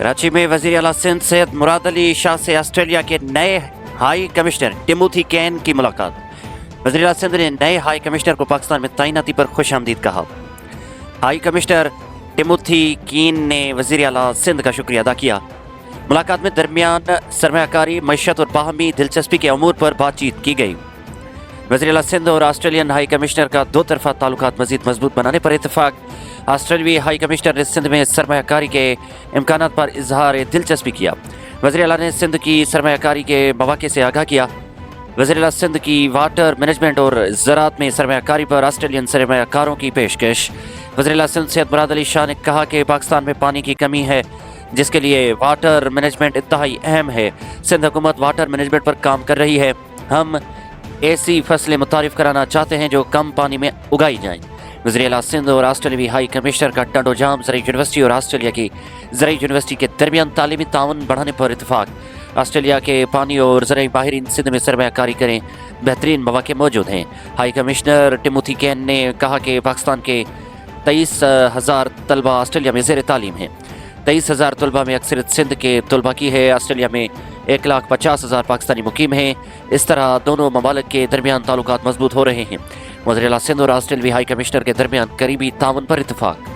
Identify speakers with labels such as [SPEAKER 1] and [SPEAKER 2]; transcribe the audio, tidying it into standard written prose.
[SPEAKER 1] कराची में वज़ीर आला सिंध सैयद मुराद अली शाह से ऑस्ट्रेलिया के नए हाई कमिश्नर टिमोथी कैन की मुलाकात। वज़ीर आला सिंध ने नए हाई कमिश्नर को पाकिस्तान में तैनाती पर खुश आमदीद कहा। हाई कमिश्नर टिमोथी कीन ने वज़ीर आला सिंध का शुक्रिया अदा किया। मुलाकात में दरमियान सरमायाकारी, मईशत और बाहमी दिलचस्पी के अमूर पर बातचीत की गई। वज़ीर आला सिंध और ऑस्ट्रेलियन हाई कमिश्नर का दो तरफा ताल्लुकात मज़ीद मजबूत बनाने पर इत्तफाक। ऑस्ट्रेलियाई हाई कमिश्नर ने सिंध में सरमायाकारी के इम्कानात पर इजहार दिलचस्पी किया। वज़ीर आला ने सिंध की सरमायाकारी के मौक़े से आगाह किया। वज़ीर आला सिंध की वाटर मैनेजमेंट और ज़राअत में सरमायाकारी पर ऑस्ट्रेलियन सरमायाकारों की पेशकश। वज़ीर आला सिंध सैयद मुराद अली शाह ने कहा कि पाकिस्तान में पानी की कमी है, जिसके लिए वाटर मैनेजमेंट इंतहाई अहम है। सिंध हुकूमत वाटर मैनेजमेंट पर काम कर रही है। हम ऐसी फसलें मुतारिफ कराना चाहते हैं जो कम पानी में उगाई जाएं। वज़ीर आला सिंध और ऑस्ट्रेलियाई हाई कमिश्नर का टंडो जाम ज़रई यूनिवर्सिटी और ऑस्ट्रेलिया की ज़रई यूनिवर्सिटी के दरमियान तालीमी ताउन बढ़ाने पर इत्तफाक। ऑस्ट्रेलिया के पानी और ज़रई माहिरीन सिंध में सरमायाकारी करें, बेहतरीन मौक़े मौजूद हैं। हाई कमिश्नर टिमोथी कैन ने कहा कि पाकिस्तान के 23,000 तलबा ऑस्ट्रेलिया में ज़ेर तालीम हैं। 23,000 तलबा में अक्सरियत सिंध के तलबा की है। ऑस्ट्रेलिया में 1,50,000 पाकिस्तानी मुकीम हैं। इस तरह दोनों ममालिक के दरमियान ताल्लुकात मजबूत हो रहे हैं। वज़ीर आला सिंध और ऑस्ट्रेलियाई हाई कमिश्नर के दरमियान करीबी ताउन पर इत्तफाक।